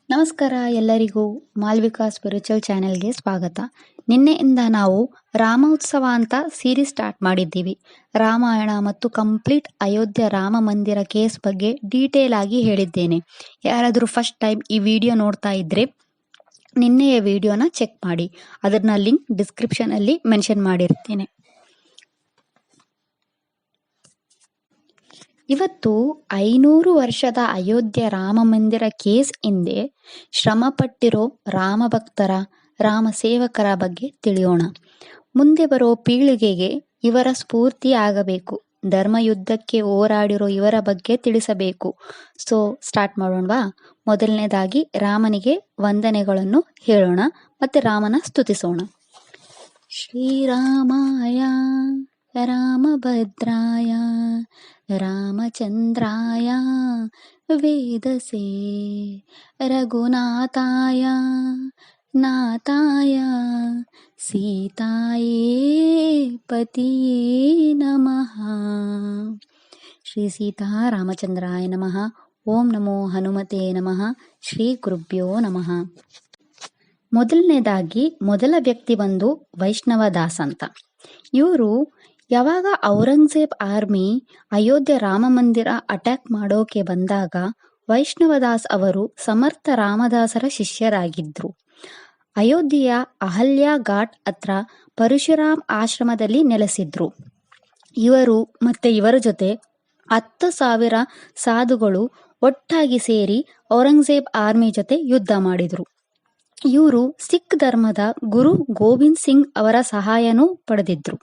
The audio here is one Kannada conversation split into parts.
ನಮಸ್ಕಾರ ಎಲ್ಲರಿಗೂ ಮಾಲ್ವಿಕಾ ಸ್ಪಿರಿಚುವಲ್ ಚಾನೆಲ್ಗೆ ಸ್ವಾಗತ. ನಿನ್ನೆಯಿಂದ ನಾವು ರಾಮೋತ್ಸವ ಅಂತ ಸೀರೀಸ್ ಸ್ಟಾರ್ಟ್ ಮಾಡಿದ್ದೀವಿ. ರಾಮಾಯಣ ಮತ್ತು ಕಂಪ್ಲೀಟ್ ಅಯೋಧ್ಯೆ ರಾಮ ಮಂದಿರ ಕೇಸ್ ಬಗ್ಗೆ ಡೀಟೇಲ್ ಆಗಿ ಹೇಳಿದ್ದೇನೆ. ಯಾರಾದರೂ ಫಸ್ಟ್ ಟೈಮ್ ಈ ವಿಡಿಯೋ ನೋಡ್ತಾ ಇದ್ರೆ ನಿನ್ನೆಯ ವಿಡಿಯೋನ ಚೆಕ್ ಮಾಡಿ, ಅದನ್ನ ಲಿಂಕ್ ಡಿಸ್ಕ್ರಿಪ್ಷನ್ ಅಲ್ಲಿ ಮೆನ್ಷನ್ ಮಾಡಿರ್ತೇನೆ. ಇವತ್ತು 500 ವರ್ಷದ ಅಯೋಧ್ಯೆ ರಾಮ ಮಂದಿರ ಕೇಸ್ ಹಿಂದೆ ಶ್ರಮಪಟ್ಟಿರೋ ರಾಮ ಭಕ್ತರ, ರಾಮ ಸೇವಕರ ಬಗ್ಗೆ ತಿಳಿಯೋಣ. ಮುಂದೆ ಬರೋ ಪೀಳಿಗೆಗೆ ಇವರ ಸ್ಫೂರ್ತಿ ಆಗಬೇಕು. ಧರ್ಮಯುದ್ಧಕ್ಕೆ ಹೋರಾಡಿರೋ ಇವರ ಬಗ್ಗೆ ತಿಳಿಸಬೇಕು. ಸೊ ಸ್ಟಾರ್ಟ್ ಮಾಡೋಣವಾ? ಮೊದಲನೇದಾಗಿ ರಾಮನಿಗೆ ವಂದನೆಗಳನ್ನು ಹೇಳೋಣ ಮತ್ತೆ ರಾಮನ ಸ್ತುತಿಸೋಣ. ಶ್ರೀರಾಮಾಯ ರಾಮಭದ್ರಾಯ ರಾಮಚಂದ್ರಾಯ ವೇದಸೇ ರಘುನಾಥಾಯ ನಾಥಾಯ ಸೀತಾಯೇ ಪತಿಯೇ ನಮಃ. ಶ್ರೀ ಸೀತಾ ರಾಮಚಂದ್ರಾಯ ನಮಃ. ಓಂ ನಮೋ ಹನುಮತೆ ನಮಃ. ಶ್ರೀ ಗುರುಭ್ಯೋ ನಮಃ. ಮೊದಲನೇದಾಗಿ ಮೊದಲ ವ್ಯಕ್ತಿ ಬಂದು ವೈಷ್ಣವ ದಾಸ್ ಅಂತ. ಇವರು ಯಾವಾಗ ಔರಂಗಜೇಬ್ ಆರ್ಮಿ ಅಯೋಧ್ಯೆ ರಾಮ ಮಂದಿರ ಅಟ್ಯಾಕ್ ಮಾಡೋಕೆ ಬಂದಾಗ ವೈಷ್ಣವದಾಸ್ ಅವರು ಸಮರ್ಥ ರಾಮದಾಸರ ಶಿಷ್ಯರಾಗಿದ್ರು. ಅಯೋಧ್ಯೆಯ ಅಹಲ್ಯ ಘಾಟ್ ಹತ್ರ ಪರಶುರಾಮ್ ಆಶ್ರಮದಲ್ಲಿ ನೆಲೆಸಿದ್ರು. ಇವರು ಮತ್ತೆ ಇವರ ಜೊತೆ 10,000 ಸಾಧುಗಳು ಒಟ್ಟಾಗಿ ಸೇರಿ ಔರಂಗಜೇಬ್ ಆರ್ಮಿ ಜೊತೆ ಯುದ್ಧ ಮಾಡಿದ್ರು. ಇವರು ಸಿಖ್ ಧರ್ಮದ ಗುರು ಗೋವಿಂದ್ ಸಿಂಗ್ ಅವರ ಸಹಾಯನೂ ಪಡೆದಿದ್ರು.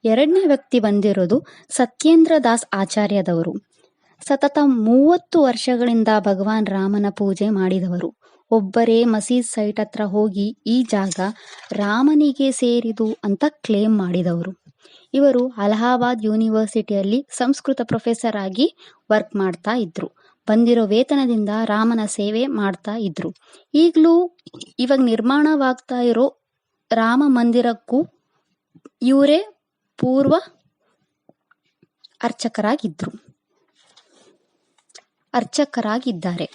ಎರಡನೇ ವ್ಯಕ್ತಿ ಬಂದಿರೋದು ಸತ್ಯೇಂದ್ರ ದಾಸ್ ಆಚಾರ್ಯದವರು. ಸತತ 30 ವರ್ಷಗಳಿಂದ ಭಗವಾನ್ ರಾಮನ ಪೂಜೆ ಮಾಡಿದವರು. ಒಬ್ಬರೇ ಮಸೀದ್ ಸೈಟ್ ಹತ್ರ ಹೋಗಿ ಈ ಜಾಗ ರಾಮನಿಗೆ ಸೇರಿದು ಅಂತ ಕ್ಲೇಮ್ ಮಾಡಿದವರು. ಇವರು ಅಲಹಾಬಾದ್ ಯೂನಿವರ್ಸಿಟಿಯಲ್ಲಿ ಸಂಸ್ಕೃತ ಪ್ರೊಫೆಸರ್ ಆಗಿ ವರ್ಕ್ ಮಾಡ್ತಾ ಇದ್ರು. ಬಂದಿರೋ ವೇತನದಿಂದ ರಾಮನ ಸೇವೆ ಮಾಡ್ತಾ ಇದ್ರು. ಈಗಲೂ ಇವಾಗ ನಿರ್ಮಾಣವಾಗ್ತಾ ಇರೋ ರಾಮ ಮಂದಿರಕ್ಕೂ ಇವರೇ ಪೂರ್ವ ಅರ್ಚಕರಾಗಿದ್ದಾರೆ.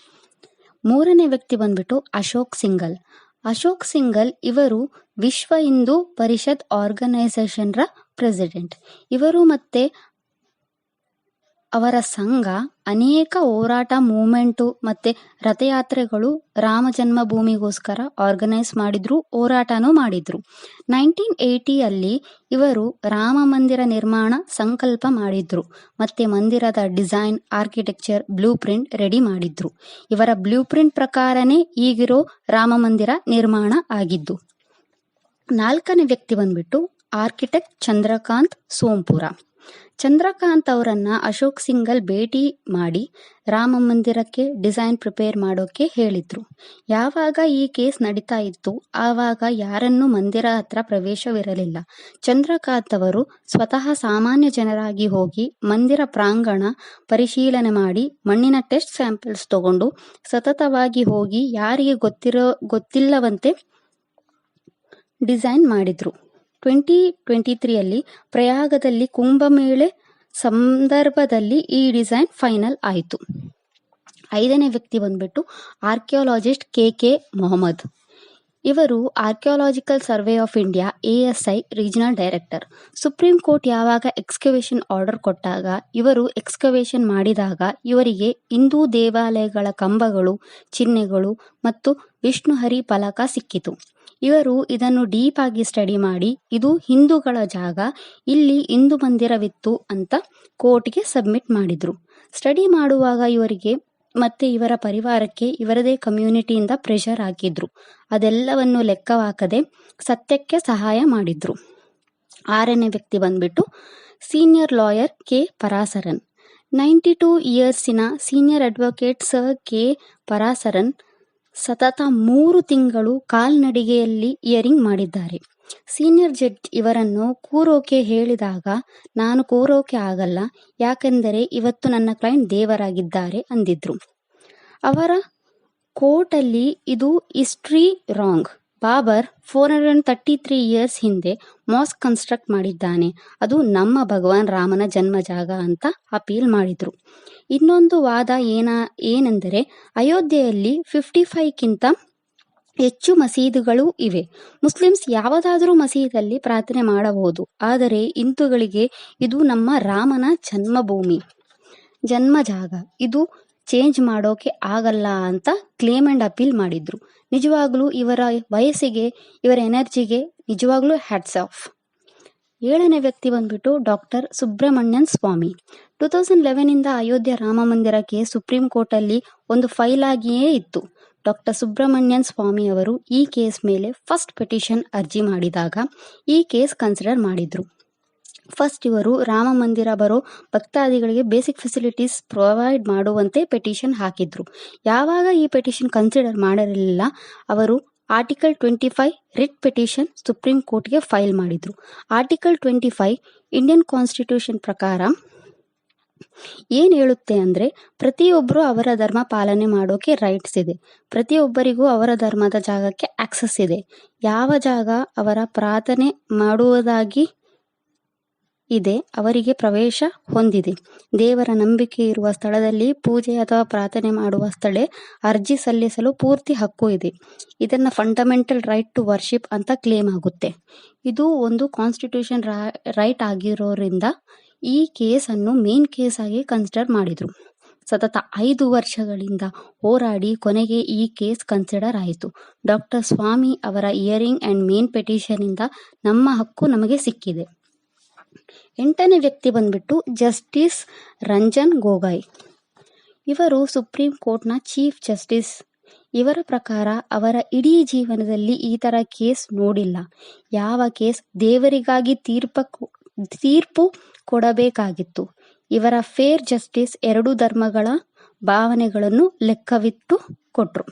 ಮೂರನೇ ವ್ಯಕ್ತಿ ಬಂದ್ಬಿಟ್ಟು ಅಶೋಕ್ ಸಿಂಘಲ್. ಅಶೋಕ್ ಸಿಂಘಲ್ ಇವರು ವಿಶ್ವ ಹಿಂದೂ ಪರಿಷತ್ ಆರ್ಗನೈಸೇಷನ್ ರ ಪ್ರೆಸಿಡೆಂಟ್. ಇವರು ಮತ್ತೆ ಅವರ ಸಂಘ ಅನೇಕ ಹೋರಾಟ ಮೂವ್ಮೆಂಟು ಮತ್ತೆ ರಥಯಾತ್ರೆಗಳು ರಾಮ ಜನ್ಮಭೂಮಿಗೋಸ್ಕರ ಆರ್ಗನೈಸ್ ಮಾಡಿದ್ರು, ಹೋರಾಟನೂ ಮಾಡಿದ್ರು. 1980 ಇವರು ರಾಮ ಮಂದಿರ ನಿರ್ಮಾಣ ಸಂಕಲ್ಪ ಮಾಡಿದ್ರು ಮತ್ತೆ ಮಂದಿರದ design, architecture, blue print ready ಮಾಡಿದ್ರು. ಇವರ ಬ್ಲೂ ಪ್ರಿಂಟ್ ಪ್ರಕಾರನೇ ಈಗಿರೋ ರಾಮ ಮಂದಿರ ನಿರ್ಮಾಣ ಆಗಿದ್ದು. ನಾಲ್ಕನೇ ವ್ಯಕ್ತಿ ಬಂದ್ಬಿಟ್ಟು ಆರ್ಕಿಟೆಕ್ಟ್ ಚಂದ್ರಕಾಂತ್ ಸೋಂಪುರ. ಚಂದ್ರಕಾಂತ್ ಅವರನ್ನ ಅಶೋಕ್ ಸಿಂಘಲ್ ಭೇಟಿ ಮಾಡಿ ರಾಮ ಮಂದಿರಕ್ಕೆ ಡಿಸೈನ್ ಪ್ರಿಪೇರ್ ಮಾಡೋಕೆ ಹೇಳಿದ್ರು. ಯಾವಾಗ ಈ ಕೇಸ್ ನಡೀತಾ ಇತ್ತು ಆವಾಗ ಯಾರನ್ನೂ ಮಂದಿರ ಹತ್ರ ಪ್ರವೇಶವಿರಲಿಲ್ಲ. ಚಂದ್ರಕಾಂತ್ ಅವರು ಸ್ವತಃ ಸಾಮಾನ್ಯ ಜನರಾಗಿ ಹೋಗಿ ಮಂದಿರ ಪ್ರಾಂಗಣ ಪರಿಶೀಲನೆ ಮಾಡಿ ಮಣ್ಣಿನ ಟೆಸ್ಟ್ ಸ್ಯಾಂಪಲ್ಸ್ ತಗೊಂಡು ಸತತವಾಗಿ ಹೋಗಿ ಯಾರಿಗೆ ಗೊತ್ತಿಲ್ಲವಂತೆ ಡಿಸೈನ್ ಮಾಡಿದ್ರು. 2023 ಪ್ರಯಾಗದಲ್ಲಿ ಕುಂಭಮೇಳೆ ಸಂದರ್ಭದಲ್ಲಿ ಈ ಡಿಸೈನ್ ಫೈನಲ್ ಆಯಿತು. ಐದನೇ ವ್ಯಕ್ತಿ ಬಂದ್ಬಿಟ್ಟು ಆರ್ಕಿಯಾಲಜಿಸ್ಟ್ ಕೆ ಮೊಹಮ್ಮದ್. ಇವರು archaeological survey of India ASI regional director. Supreme court ಯಾವಾಗ ಎಕ್ಸ್ಕವೇಷನ್ ಆರ್ಡರ್ ಕೊಟ್ಟಾಗ ಇವರು ಎಕ್ಸ್ಕವೇಷನ್ ಮಾಡಿದಾಗ ಇವರಿಗೆ ಹಿಂದೂ ದೇವಾಲಯಗಳ ಕಂಬಗಳು, ಚಿಹ್ನೆಗಳು ಮತ್ತು ವಿಷ್ಣುಹರಿ ಫಲಕ ಸಿಕ್ಕಿತು. ಇವರು ಇದನ್ನು ಡೀಪ್ ಆಗಿ ಸ್ಟಡಿ ಮಾಡಿ ಇದು ಹಿಂದೂಗಳ ಜಾಗ, ಇಲ್ಲಿ ಹಿಂದೂ ಮಂದಿರವಿತ್ತು ಅಂತ ಕೋರ್ಟ್ಗೆ ಸಬ್ಮಿಟ್ ಮಾಡಿದ್ರು. ಸ್ಟಡಿ ಮಾಡುವಾಗ ಇವರಿಗೆ ಮತ್ತೆ ಇವರ ಪರಿವಾರಕ್ಕೆ ಇವರದೇ ಕಮ್ಯುನಿಟಿಯಿಂದ ಪ್ರೆಷರ್ ಹಾಕಿದ್ರು. ಅದೆಲ್ಲವನ್ನು ಲೆಕ್ಕವಾಕದೆ ಸತ್ಯಕ್ಕೆ ಸಹಾಯ ಮಾಡಿದ್ರು. ಆರನೇ ವ್ಯಕ್ತಿ ಬಂದ್ಬಿಟ್ಟು ಸೀನಿಯರ್ ಲಾಯರ್ ಕೆ ಪರಾಸರನ್. 92 ಇಯರ್ಸಿನ senior advocate sir K Parasaran ಸತತ 3 ತಿಂಗಳು ಕಾಲ್ನಡಿಗೆಯಲ್ಲಿ ಹಿಯರಿಂಗ್ ಮಾಡಿದ್ದಾರೆ. ಸೀನಿಯರ್ ಜಡ್ಜ್ ಇವರನ್ನು ಕೂರೋಕೆ ಹೇಳಿದಾಗ ನಾನು ಕೂರೋಕೆ ಆಗಲ್ಲ, ಯಾಕೆಂದರೆ ಇವತ್ತು ನನ್ನ ಕ್ಲೈಂಟ್ ದೇವರಾಗಿದ್ದಾರೆ ಅಂದಿದ್ರು. ಅವರ ಕೋರ್ಟಲ್ಲಿ ಇದು ಹಿಸ್ಟ್ರಿ ರಾಂಗ್. ಬಾಬರ್ 433 ಇಯರ್ಸ್ ಹಿಂದೆ ಮಾಸ್ಕ್ ಕನ್ಸ್ಟ್ರಕ್ಟ್ ಮಾಡಿದ್ದಾನೆ, ಅದು ನಮ್ಮ ಭಗವಾನ್ ರಾಮನ ಜನ್ಮ ಜಾಗ ಅಂತ ಅಪೀಲ್ ಮಾಡಿದ್ರು. ಇನ್ನೊಂದು ವಾದ ಏನೆಂದರೆ ಅಯೋಧ್ಯೆಯಲ್ಲಿ 55ಕ್ಕಿಂತ ಹೆಚ್ಚು ಮಸೀದಿಗಳು ಇವೆ. ಮುಸ್ಲಿಮ್ಸ್ ಯಾವುದಾದರೂ ಮಸೀದಿಯಲ್ಲಿ ಪ್ರಾರ್ಥನೆ ಮಾಡಬಹುದು, ಆದರೆ ಹಿಂದೂಗಳಿಗೆ ಇದು ನಮ್ಮ ರಾಮನ ಜನ್ಮ ಜಾಗ, ಇದು ಚೇಂಜ್ ಮಾಡೋಕೆ ಆಗಲ್ಲ ಅಂತ ಕ್ಲೇಮ್ ಅಂಡ್ ಅಪೀಲ್ ಮಾಡಿದ್ರು. ನಿಜವಾಗ್ಲೂ ಇವರ ವಯಸ್ಸಿಗೆ, ಇವರ ಎನರ್ಜಿಗೆ ನಿಜವಾಗ್ಲೂ ಹ್ಯಾಟ್ಸ್ ಆಫ್. 7ನೇ ವ್ಯಕ್ತಿ ಬಂದ್ಬಿಟ್ಟು ಡಾಕ್ಟರ್ ಸುಬ್ರಮಣ್ಯನ್ ಸ್ವಾಮಿ. 2011 ಅಯೋಧ್ಯೆ ರಾಮ ಮಂದಿರ ಕೇಸ್ ಸುಪ್ರೀಂ ಕೋರ್ಟ್ ಅಲ್ಲಿ ಒಂದು ಫೈಲ್ ಆಗಿಯೇ ಇತ್ತು. ಡಾಕ್ಟರ್ ಸುಬ್ರಮಣ್ಯನ್ ಸ್ವಾಮಿ ಅವರು ಈ ಕೇಸ್ ಮೇಲೆ ಫಸ್ಟ್ ಪಿಟಿಷನ್ ಅರ್ಜಿ ಮಾಡಿದಾಗ ಈ ಕೇಸ್ ಕನ್ಸಿಡರ್ ಮಾಡಿದ್ರು. ಫಸ್ಟ್ ಇವರು ರಾಮ ಮಂದಿರ ಬರೋ ಭಕ್ತಾದಿಗಳಿಗೆ ಬೇಸಿಕ್ ಫೆಸಿಲಿಟೀಸ್ ಪ್ರೊವೈಡ್ ಮಾಡುವಂತೆ ಪಿಟಿಷನ್ ಹಾಕಿದ್ರು. ಯಾವಾಗ ಈ ಪಿಟಿಷನ್ ಕನ್ಸಿಡರ್ ಮಾಡಿರಲಿಲ್ಲ, ಅವರು ಆರ್ಟಿಕಲ್ 25 ರಿಟ್ ಪಿಟಿಷನ್ ಸುಪ್ರೀಂ ಕೋರ್ಟ್ಗೆ ಫೈಲ್ ಮಾಡಿದ್ರು. ಆರ್ಟಿಕಲ್ 25 ಇಂಡಿಯನ್ ಕಾನ್ಸ್ಟಿಟ್ಯೂಷನ್ ಪ್ರಕಾರ ಏನ್ ಹೇಳುತ್ತೆ ಅಂದ್ರೆ, ಪ್ರತಿಯೊಬ್ಬರು ಅವರ ಧರ್ಮ ಪಾಲನೆ ಮಾಡೋಕೆ ರೈಟ್ಸ್ ಇದೆ. ಪ್ರತಿಯೊಬ್ಬರಿಗೂ ಅವರ ಧರ್ಮದ ಜಾಗಕ್ಕೆ ಆಕ್ಸೆಸ್ ಇದೆ. ಯಾವ ಜಾಗ ಅವರ ಪ್ರಾರ್ಥನೆ ಮಾಡುವುದಾಗಿ ಇದೆ ಅವರಿಗೆ ಪ್ರವೇಶ ಹೊಂದಿದೆ. ದೇವರ ನಂಬಿಕೆ ಇರುವ ಸ್ಥಳದಲ್ಲಿ ಪೂಜೆ ಅಥವಾ ಪ್ರಾರ್ಥನೆ ಮಾಡುವ ಸ್ಥಳ ಅರ್ಜಿ ಸಲ್ಲಿಸಲು ಪೂರ್ತಿ ಹಕ್ಕು ಇದೆ. ಇದನ್ನ ಫಂಡಮೆಂಟಲ್ ರೈಟ್ ಟು ವರ್ಷಿಪ್ ಅಂತ ಕ್ಲೇಮ್ ಆಗುತ್ತೆ. ಇದು ಒಂದು ಕಾನ್ಸ್ಟಿಟ್ಯೂಷನ್ ರೈಟ್ ಆಗಿರೋದ್ರಿಂದ ಈ ಕೇಸ್ ಅನ್ನು ಮೇನ್ ಕೇಸ್ ಆಗಿ ಕನ್ಸಿಡರ್ ಮಾಡಿದ್ರು. ಸತತ 5 ವರ್ಷಗಳಿಂದ ಹೋರಾಡಿ ಕೊನೆಗೆ ಈ ಕೇಸ್ ಕನ್ಸಿಡರ್ ಆಯಿತು. ಡಾಕ್ಟರ್ ಸ್ವಾಮಿ ಅವರ ಹಿಯರಿಂಗ್ ಅಂಡ್ ಮೇನ್ ಪಿಟಿಷನ್ ಇಂದ ನಮ್ಮ ಹಕ್ಕು ನಮಗೆ ಸಿಕ್ಕಿದೆ. 8ನೇ ವ್ಯಕ್ತಿ ಬಂದ್ಬಿಟ್ಟು ಜಸ್ಟಿಸ್ ರಂಜನ್ ಗೊಗೊಯ್. ಇವರು ಸುಪ್ರೀಂ ಕೋರ್ಟ್ನ ಚೀಫ್ ಜಸ್ಟಿಸ್. ಇವರ ಪ್ರಕಾರ ಅವರ ಇಡೀ ಜೀವನದಲ್ಲಿ ಈ ತರ ಕೇಸ್ ನೋಡಿಲ್ಲ. ಯಾವ ಕೇಸ್ ದೇವರಿಗಾಗಿ ತೀರ್ಪು ಕೊಡಬೇಕಾಗಿತ್ತು. ಇವರ ಫೇರ್ ಜಸ್ಟಿಸ್ 2 ಧರ್ಮಗಳ ಭಾವನೆಗಳನ್ನು ಲೆಕ್ಕವಿಟ್ಟು ಕೊಟ್ರು.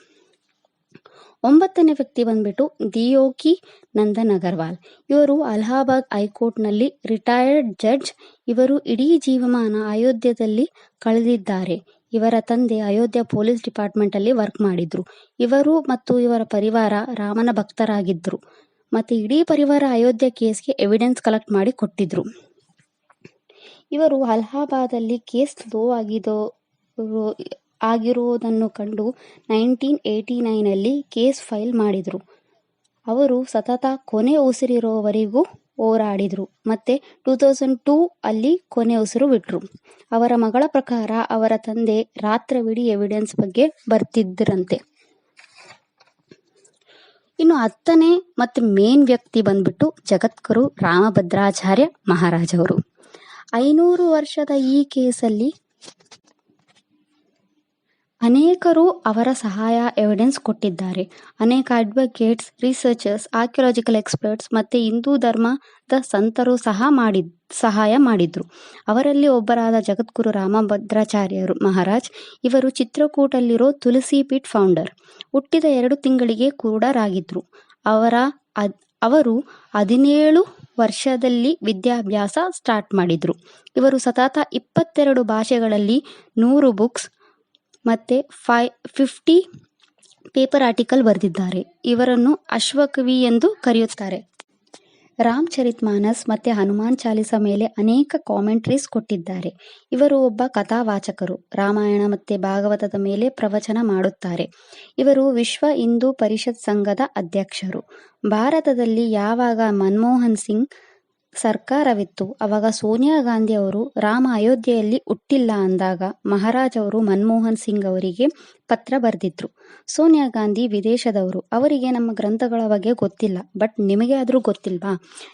9ನೇ ವ್ಯಕ್ತಿ ಬಂದ್ಬಿಟ್ಟು ದಿಯೋಗಿ ನಂದನ್ ಅಗರ್ವಾಲ್. ಇವರು ಅಲಹಾಬಾದ್ ಹೈಕೋರ್ಟ್ನಲ್ಲಿ ರಿಟೈರ್ಡ್ ಜಡ್ಜ್. ಇವರು ಇಡೀ ಜೀವಮಾನ ಅಯೋಧ್ಯೆಯಲ್ಲಿ ಕಳೆದಿದ್ದಾರೆ. ಇವರ ತಂದೆ ಅಯೋಧ್ಯ ಪೊಲೀಸ್ ಡಿಪಾರ್ಟ್ಮೆಂಟ್ ಅಲ್ಲಿ ವರ್ಕ್ ಮಾಡಿದ್ರು. ಇವರು ಮತ್ತು ಇವರ ಪರಿವಾರ ರಾಮನ ಭಕ್ತರಾಗಿದ್ರು. ಮತ್ತೆ ಇಡೀ ಪರಿವಾರ ಅಯೋಧ್ಯೆ ಕೇಸ್ಗೆ ಎವಿಡೆನ್ಸ್ ಕಲೆಕ್ಟ್ ಮಾಡಿ ಕೊಟ್ಟಿದ್ರು. ಇವರು ಅಲಹಾಬಾದಲ್ಲಿ ಕೇಸ್ ಸ್ಲೋ ಆಗಿರುವುದನ್ನು ಕಂಡು 1989 ಕೇಸ್ ಫೈಲ್ ಮಾಡಿದ್ರು. ಅವರು ಸತತ ಕೊನೆ ಉಸಿರಿರೋವರೆಗೂ ಹೋರಾಡಿದ್ರು. ಮತ್ತೆ 2002 ಅಲ್ಲಿ ಕೊನೆ ಉಸಿರು ಬಿಟ್ರು. ಅವರ ಮಗಳ ಪ್ರಕಾರ ಅವರ ತಂದೆ ರಾತ್ರಿವಿಡೀ ಎವಿಡೆನ್ಸ್ ಬಗ್ಗೆ ಬರ್ತಿದ್ರಂತೆ. ಇನ್ನು 10ನೇ ಮತ್ತೆ ಮೇನ್ ವ್ಯಕ್ತಿ ಬಂದ್ಬಿಟ್ಟು ಜಗದ್ಗುರು ರಾಮಭದ್ರಾಚಾರ್ಯ ಮಹಾರಾಜ್ ಅವರು. 500 ವರ್ಷದ ಈ ಕೇಸಲ್ಲಿ ಅನೇಕರು ಅವರ ಸಹಾಯ ಎವಿಡೆನ್ಸ್ ಕೊಟ್ಟಿದ್ದಾರೆ. ಅನೇಕ ಅಡ್ವೊಕೇಟ್ಸ್, ರಿಸರ್ಚರ್ಸ್, ಆರ್ಕಿಯಾಲಜಿಕಲ್ ಎಕ್ಸ್ಪರ್ಟ್ಸ್ ಮತ್ತೆ ಹಿಂದೂ ಧರ್ಮದ ಸಂತರು ಸಹಾಯ ಮಾಡಿದ್ರು. ಅವರಲ್ಲಿ ಒಬ್ಬರಾದ ಜಗದ್ಗುರು ರಾಮಭದ್ರಾಚಾರ್ಯರು ಮಹಾರಾಜ್. ಇವರು ಚಿತ್ರಕೂಟಲ್ಲಿರೋ ತುಳಸಿ ಪೀಠ್ ಫೌಂಡರ್. ಹುಟ್ಟಿದ 2 ತಿಂಗಳಿಗೆ ಕುರುಡರಾಗಿದ್ರು. ಅವರು 17 ವರ್ಷದಲ್ಲಿ ವಿದ್ಯಾಭ್ಯಾಸ ಸ್ಟಾರ್ಟ್ ಮಾಡಿದ್ರು. ಇವರು ಸತತ 22 ಭಾಷೆಗಳಲ್ಲಿ 100 ಬುಕ್ಸ್ ಮತ್ತೆ 50 ಪೇಪರ್ ಆರ್ಟಿಕಲ್ ಬರೆದಿದ್ದಾರೆ. ಇವರನ್ನು ಅಶ್ವಕವಿ ಎಂದು ಕರೆಯುತ್ತಾರೆ. ರಾಮಚರಿತ್ ಮಾನಸ್ ಮತ್ತೆ ಹನುಮಾನ್ ಚಾಲಿಸಾ ಮೇಲೆ ಅನೇಕ ಕಾಮೆಂಟ್ರೀಸ್ ಕೊಟ್ಟಿದ್ದಾರೆ. ಇವರು ಒಬ್ಬ ಕಥಾವಾಚಕರು. ರಾಮಾಯಣ ಮತ್ತೆ ಭಾಗವತದ ಮೇಲೆ ಪ್ರವಚನ ಮಾಡುತ್ತಾರೆ. ಇವರು ವಿಶ್ವ ಹಿಂದೂ ಪರಿಷತ್ ಸಂಘದ ಅಧ್ಯಕ್ಷರು. ಭಾರತದಲ್ಲಿ ಯಾವಾಗ ಮನಮೋಹನ್ ಸಿಂಗ್ ಸರ್ಕಾರವಿತ್ತು ಅವಾಗ ಸೋನಿಯಾ ಗಾಂಧಿ ಅವರು ರಾಮ ಅಯೋಧ್ಯೆಯಲ್ಲಿ ಹುಟ್ಟಿಲ್ಲ ಅಂದಾಗ ಮಹಾರಾಜ್ ಅವರು ಮನಮೋಹನ್ ಸಿಂಗ್ ಅವರಿಗೆ ಪತ್ರ ಬರೆದಿದ್ರು. ಸೋನಿಯಾ ಗಾಂಧಿ ವಿದೇಶದವರು. ಅವರಿಗೆ ನಮ್ಮ ಗ್ರಂಥಗಳ ಬಗ್ಗೆ ಗೊತ್ತಿಲ್ಲ. ಬಟ್ ನಿಮಗೆ ಆದ್ರೂ ಗೊತ್ತಿಲ್ವಾ?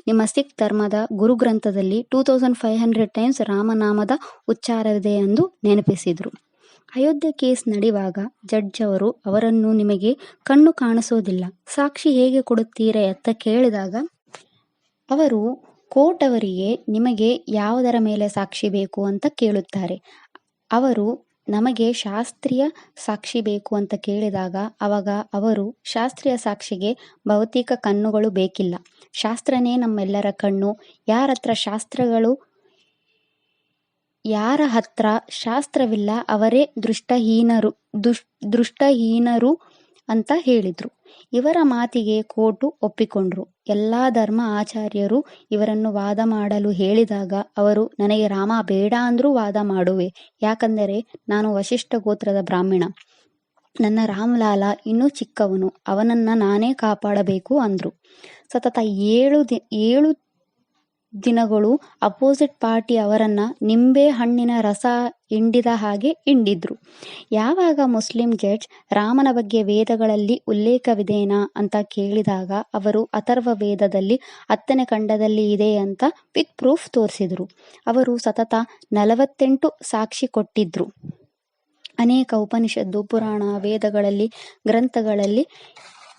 ನಿಮ್ಮ ಸಿಖ್ ಧರ್ಮದ ಗುರು ಗ್ರಂಥದಲ್ಲಿ 2500 ಟೈಮ್ಸ್ ರಾಮನಾಮದ ಉಚ್ಚಾರವಿದೆ ಎಂದು ನೆನಪಿಸಿದ್ರು. ಅಯೋಧ್ಯೆ ಕೇಸ್ ನಡೆಯುವಾಗ ಜಡ್ಜ್ ಅವರು ಅವರನ್ನು ನಿಮಗೆ ಕಣ್ಣು ಕಾಣಿಸೋದಿಲ್ಲ, ಸಾಕ್ಷಿ ಹೇಗೆ ಕೊಡುತ್ತೀರಾ ಅಂತ ಕೇಳಿದಾಗ ಅವರು ಕೋರ್ಟ್ ಅವರಿಗೆ ನಿಮಗೆ ಯಾವುದರ ಮೇಲೆ ಸಾಕ್ಷಿ ಬೇಕು ಅಂತ ಕೇಳುತ್ತಾರೆ. ಅವರು ನಮಗೆ ಶಾಸ್ತ್ರೀಯ ಸಾಕ್ಷಿ ಬೇಕು ಅಂತ ಕೇಳಿದಾಗ ಅವಾಗ ಅವರು ಶಾಸ್ತ್ರೀಯ ಸಾಕ್ಷಿಗೆ ಭೌತಿಕ ಕಣ್ಣುಗಳು ಬೇಕಿಲ್ಲ, ಶಾಸ್ತ್ರನೇ ನಮ್ಮೆಲ್ಲರ ಕಣ್ಣು, ಯಾರ ಹತ್ರ ಶಾಸ್ತ್ರವಿಲ್ಲ ಅವರೇ ದೃಷ್ಟಹೀನರು ಅಂತ ಹೇಳಿದ್ರು. ಇವರ ಮಾತಿಗೆ ಕೋರ್ಟು ಒಪ್ಪಿಕೊಂಡ್ರು. ಎಲ್ಲ ಧರ್ಮ ಆಚಾರ್ಯರು ಇವರನ್ನು ವಾದ ಮಾಡಲು ಹೇಳಿದಾಗ ಅವರು, ನನಗೆ ರಾಮ ಬೇಡ ಅಂದ್ರೂ ವಾದ ಮಾಡುವೆ, ಯಾಕಂದರೆ ನಾನು ವಶಿಷ್ಠ ಗೋತ್ರದ ಬ್ರಾಹ್ಮಣ, ನನ್ನ ರಾಮಲಾಲ ಇನ್ನೂ ಚಿಕ್ಕವನು, ಅವನನ್ನ ನಾನೇ ಕಾಪಾಡಬೇಕು ಅಂದ್ರು. ಸತತ 7 ದಿನಗಳು ಅಪೋಸಿಟ್ ಪಾರ್ಟಿ ಅವರನ್ನ ನಿಂಬೆ ಹಣ್ಣಿನ ರಸ ಹಿಂಡಿದ ಹಾಗೆ ಹಿಂಡಿದ್ರು. ಯಾವಾಗ ಮುಸ್ಲಿಂ ಜಡ್ಜ್ ರಾಮನ ಬಗ್ಗೆ ವೇದಗಳಲ್ಲಿ ಉಲ್ಲೇಖವಿದೆನಾ ಅಂತ ಕೇಳಿದಾಗ ಅವರು ಅಥರ್ವ ವೇದದಲ್ಲಿ 10ನೇ ಖಂಡದಲ್ಲಿ ಇದೆ ಅಂತ ವಿತ್ ಪ್ರೂಫ್ ತೋರಿಸಿದ್ರು. ಅವರು ಸತತ 48 ಸಾಕ್ಷಿ ಕೊಟ್ಟಿದ್ರು. ಅನೇಕ ಉಪನಿಷತ್ತು, ಪುರಾಣ, ವೇದಗಳಲ್ಲಿ, ಗ್ರಂಥಗಳಲ್ಲಿ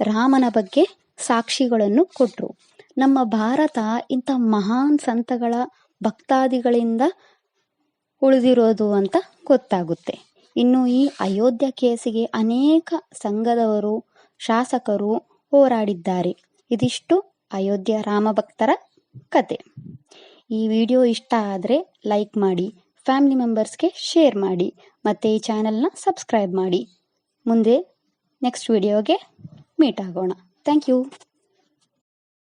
ರಾಮನ ಬಗ್ಗೆ ಸಾಕ್ಷಿಗಳನ್ನು ಕೊಟ್ರು. ನಮ್ಮ ಭಾರತ ಇಂಥ ಮಹಾನ್ ಸಂತಗಳ ಭಕ್ತಾದಿಗಳಿಂದ ಉಳಿದಿರೋದು ಅಂತ ಗೊತ್ತಾಗುತ್ತೆ. ಇನ್ನು ಈ ಅಯೋಧ್ಯ ಕೇಸಿಗೆ ಅನೇಕ ಸಂಘದವರು, ಶಾಸಕರು ಹೋರಾಡಿದ್ದಾರೆ. ಇದಿಷ್ಟು ಅಯೋಧ್ಯ ರಾಮಭಕ್ತರ ಕತೆ. ಈ ವಿಡಿಯೋ ಇಷ್ಟ ಆದರೆ ಲೈಕ್ ಮಾಡಿ, ಫ್ಯಾಮಿಲಿ ಮೆಂಬರ್ಸ್ಗೆ ಶೇರ್ ಮಾಡಿ, ಮತ್ತು ಈ ಚಾನಲ್ನ ಸಬ್ಸ್ಕ್ರೈಬ್ ಮಾಡಿ. ಮುಂದೆ ನೆಕ್ಸ್ಟ್ ವಿಡಿಯೋಗೆ ಮೀಟ್ ಆಗೋಣ. Thank you.